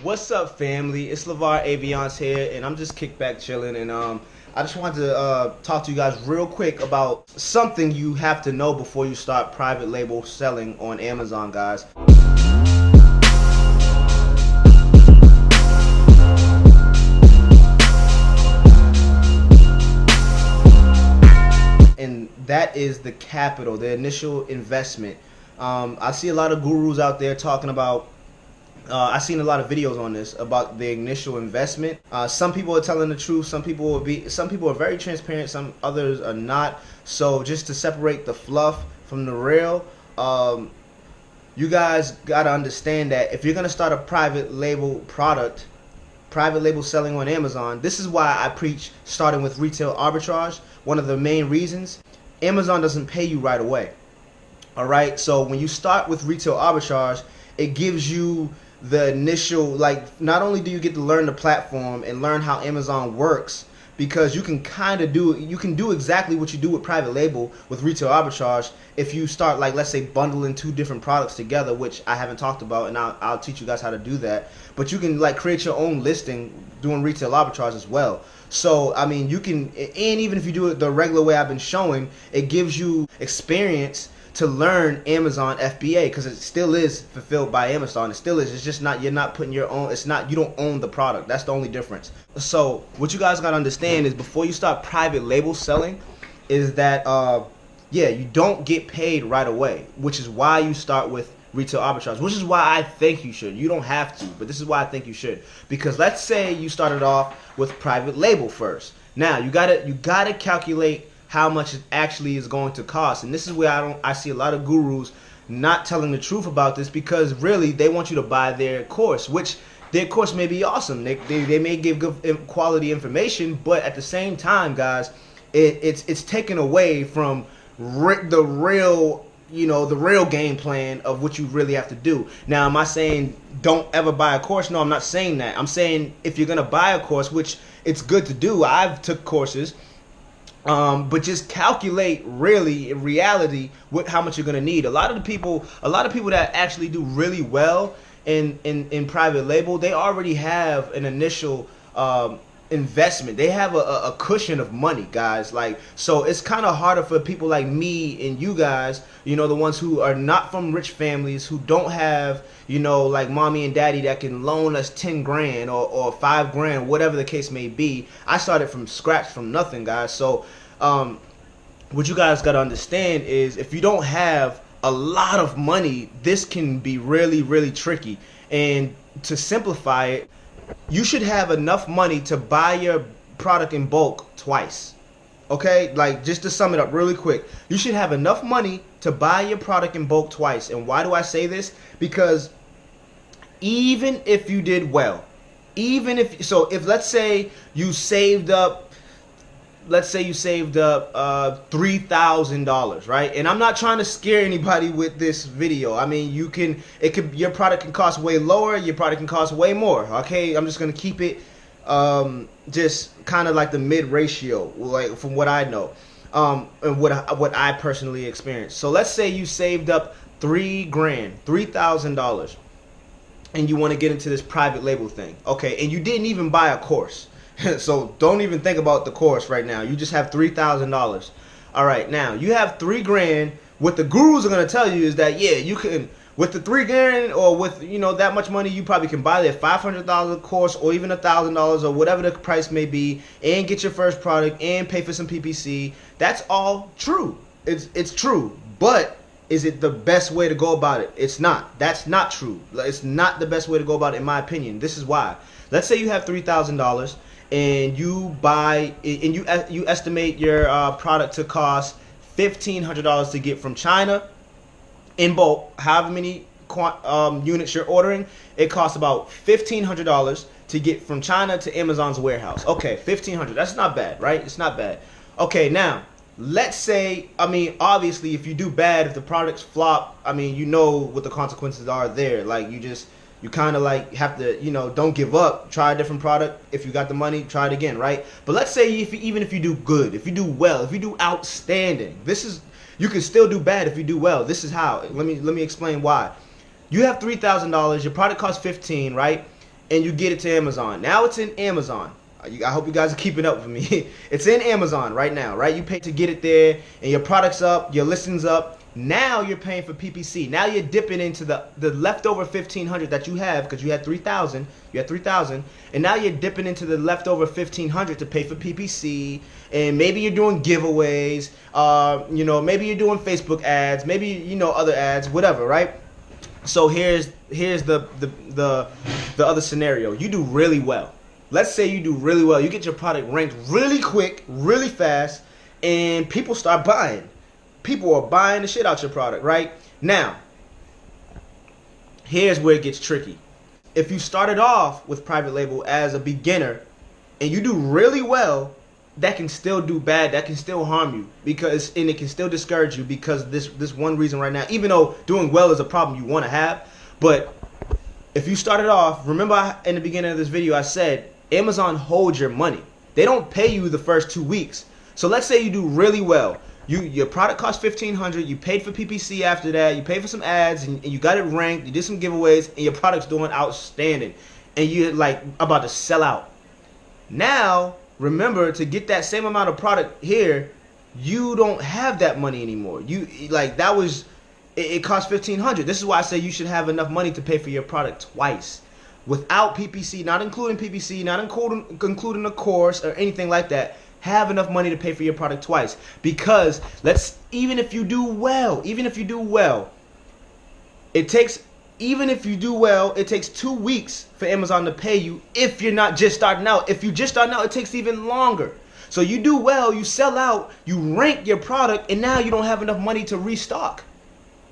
What's up, family? It's LeVar Aviance here, and I'm just kicked back chilling. And I just wanted to talk to you guys real quick about something you have to know before you start private label selling on Amazon, guys. And that is the capital, the initial investment. I see a lot of gurus out there talking about. I've seen a lot of videos on this about the initial investment. Some people are telling the truth. Some people are very transparent. Some others are not. So just to separate the fluff from the real, you guys gotta understand that if you're gonna start a private label product, private label selling on Amazon, this is why I preach starting with retail arbitrage. One of the main reasons, Amazon doesn't pay you right away. All right. So when you start with retail arbitrage, it gives you the initial, like, not only do you get to learn the platform and learn how Amazon works, because you can do exactly what you do with private label with retail arbitrage if you start, like, let's say bundling two different products together, which I haven't talked about, and I'll teach you guys how to do that. But you can, like, create your own listing doing retail arbitrage as well. So I mean, you can, and even if you do it the regular way I've been showing, it gives you experience to learn Amazon FBA, because it still is fulfilled by Amazon. It still is. It's just not, you're not putting your own, it's not, you don't own the product. That's the only difference. So what you guys got to understand is before you start private label selling is that yeah, you don't get paid right away, which is why you start with retail arbitrage, which is why I think you should. You don't have to, but this is why I think you should. Because let's say you started off with private label first. Now you gotta calculate how much it actually is going to cost. And this is where I see a lot of gurus not telling the truth about this, because really they want you to buy their course, which their course may be awesome. They may give good quality information, but at the same time, guys, it's taken away from the real, you know, the real game plan of what you really have to do. Now, am I saying don't ever buy a course? No, I'm not saying that. I'm saying if you're gonna buy a course, which it's good to do, I've took courses, but just calculate really in reality how much you're gonna need. A lot of people that actually do really well in private label, they already have an initial investment. They have a cushion of money, guys. Like, so it's kind of harder for people like me and you guys, you know, the ones who are not from rich families, who don't have, you know, like mommy and daddy that can loan us 10 grand or 5 grand, whatever the case may be. I started from scratch, from nothing, guys. So what you guys got to understand is if you don't have a lot of money, this can be really, really tricky. And to simplify it, you should have enough money to buy your product in bulk twice. Okay, like, just to sum it up really quick, you should have enough money to buy your product in bulk twice. And why do I say this? Because even if you did well, if let's say you saved up, $3,000, right? And I'm not trying to scare anybody with this video. I mean, your product can cost way lower, your product can cost way more. Okay, I'm just gonna keep it just kind of like the mid ratio, like from what I know, and what I personally experienced. So let's say you saved up $3,000, and you want to get into this private label thing. Okay, and you didn't even buy a course. So don't even think about the course right now. You just have $3,000. All right, now you have 3 grand. What the gurus are gonna tell you is that, yeah, you can, with the 3 grand or with, you know, that much money, you probably can buy their $500 course or even $1,000 or whatever the price may be, and get your first product and pay for some PPC. That's all true. It's true, but is it the best way to go about it? It's not. That's not true. It's not the best way to go about it, in my opinion. This is why. Let's say you have $3,000. And you buy, and you estimate your product to cost $1,500 to get from China in bulk. However many units you're ordering, it costs about $1,500 to get from China to Amazon's warehouse. Okay, $1,500. That's not bad, right? It's not bad. Okay, now let's say, I mean, obviously, if you do bad, if the products flop, I mean, you know what the consequences are there. Like, you kind of like have to, you know, don't give up. Try a different product. If you got the money, try it again, right? But let's say even if you do good, if you do well, if you do outstanding, you can still do bad if you do well. This is how. Let me explain why. You have $3,000. Your product costs $15,000, right? and you get it to Amazon. Now it's in Amazon. I hope you guys are keeping up with me. It's in Amazon right now, right? You pay to get it there, and your product's up, your listing's up. Now you're paying for PPC. Now you're dipping into the leftover 1,500 that you have, because you had 3,000. You had 3,000, and now you're dipping into the leftover 1,500 to pay for PPC. And maybe you're doing giveaways. You know, maybe you're doing Facebook ads. Maybe, you know, other ads, whatever, right? So here's the other scenario. You do really well. Let's say you do really well. You get your product ranked really quick, really fast, and people start buying. People are buying the shit out your product, right? Now, here's where it gets tricky. If you started off with private label as a beginner and you do really well, that can still do bad. That can still harm you, and it can still discourage you because this one reason right now, even though doing well is a problem you want to have, but if you started off, remember in the beginning of this video I said Amazon holds your money. They don't pay you the first 2 weeks. So let's say you do really well. Your product cost $1,500. You paid for PPC after that. You paid for some ads, and you got it ranked. You did some giveaways, and your product's doing outstanding. And you're like about to sell out. Now, remember, to get that same amount of product here, you don't have that money anymore. It cost $1,500. This is why I say you should have enough money to pay for your product twice. Without PPC, not including PPC, not including a course or anything like that, have enough money to pay for your product twice. Because even if you do well, it takes 2 weeks for Amazon to pay you if you're not just starting out. If you're just starting out, it takes even longer. So you do well, you sell out, you rank your product, and now you don't have enough money to restock.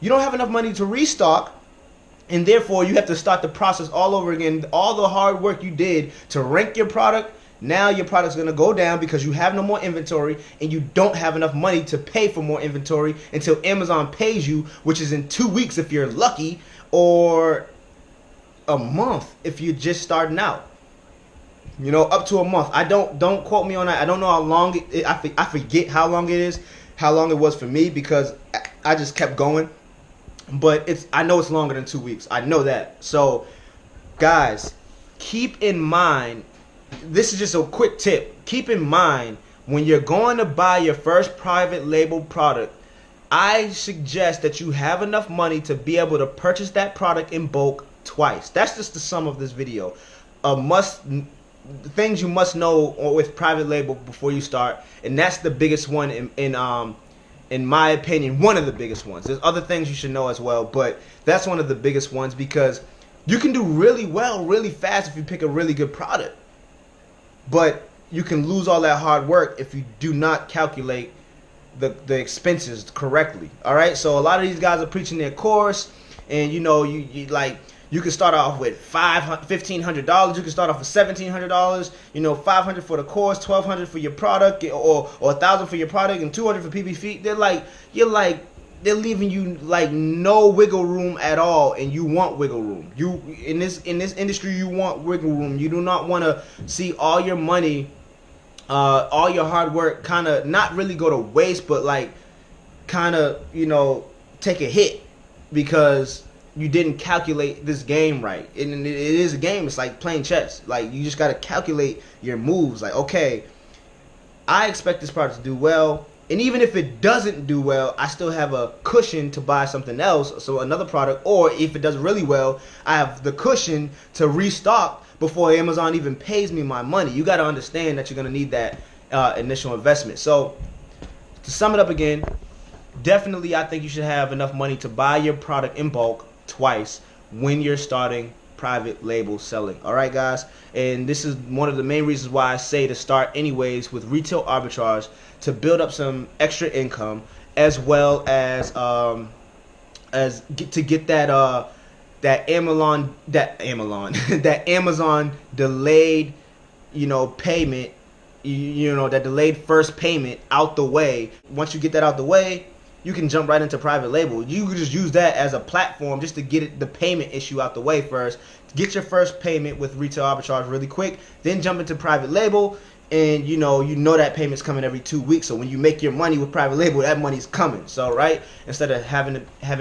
You don't have enough money to restock, and therefore you have to start the process all over again. All the hard work you did to rank your product, now your product's going to go down because you have no more inventory, and you don't have enough money to pay for more inventory until Amazon pays you, which is in 2 weeks if you're lucky, or a month if you're just starting out. You know, up to a month. Don't quote me on that. I don't know how long I forget how long it is, how long it was for me, because I just kept going. But I know it's longer than 2 weeks. I know that. So, guys, keep in mind, this is just a quick tip. Keep in mind, when you're going to buy your first private label product, I suggest that you have enough money to be able to purchase that product in bulk twice. That's just the sum of this video. Things you must know with private label before you start, and that's the biggest one in my opinion, one of the biggest ones. There's other things you should know as well, but that's one of the biggest ones, because you can do really well, really fast if you pick a really good product. But you can lose all that hard work if you do not calculate the expenses correctly. All right, so a lot of these guys are preaching their course, and you know, you can start off with $1,500. You can start off with $1,700. You know, $500 for the course, $1,200 for your product, or $1,000 for your product, and $200 for PPC. They're leaving you like no wiggle room at all, and you want wiggle room. You in this industry, you want wiggle room. You do not want to see all your money, all your hard work, kind of not really go to waste, but like kind of, you know, take a hit because you didn't calculate this game right. And it is a game. It's like playing chess. Like, you just got to calculate your moves. Like, okay, I expect this product to do well, and even if it doesn't do well, I still have a cushion to buy something else, so another product. Or if it does really well, I have the cushion to restock before Amazon even pays me my money. You got to understand that you're going to need that initial investment. So to sum it up again, definitely I think you should have enough money to buy your product in bulk twice when you're starting private label selling. All right, guys, and this is one of the main reasons why I say to start anyways with retail arbitrage, to build up some extra income, as well as to get that Amazon that Amazon delayed, you know, payment, you know, that delayed first payment out the way. Once you get that out the way, you can jump right into private label. You can just use that as a platform just to get the payment issue out the way first. Get your first payment with retail arbitrage really quick, then jump into private label. and you know that payment's coming every 2 weeks. So when you make your money with private label, that money's coming. So right, instead of having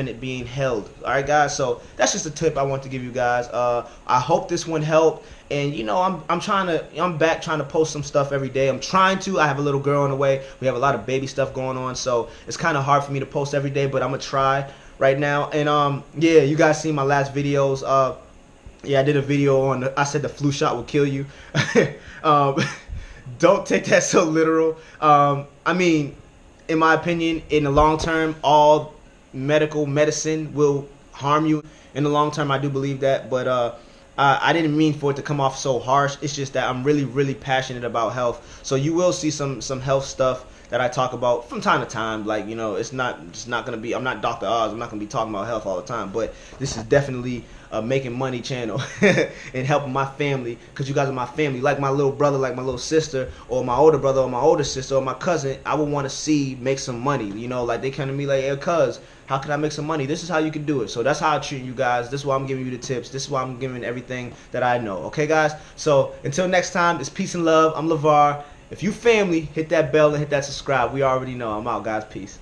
it being held. All right, guys. So that's just a tip I want to give you guys. I hope this one helped. And you know, I'm back trying to post some stuff every day. I'm trying to. I have a little girl on the way. We have a lot of baby stuff going on, so it's kind of hard for me to post every day. But I'm gonna try right now. And yeah, you guys seen my last videos. Yeah, I did a video on. I said the flu shot will kill you. Don't take that so literal. I mean, in my opinion, in the long term, all medicine will harm you. In the long term, I do believe that, but I didn't mean for it to come off so harsh. It's just that I'm really passionate about health. So you will see some health stuff that I talk about from time to time. Like, you know, it's not gonna be. I'm not Dr. Oz. I'm not gonna be talking about health all the time. But this is definitely a making money channel and helping my family, because you guys are my family, like my little brother, like my little sister, or my older brother, or my older sister, or my cousin. I would want to see make some money. You know, like they come to me like, hey, cuz, how can I make some money? This is how you can do it. So that's how I treat you guys. This is why I'm giving you the tips. This is why I'm giving everything that I know. Okay, guys? So until next time, it's peace and love. I'm LeVar. If you family, hit that bell and hit that subscribe. We already know. I'm out, guys. Peace.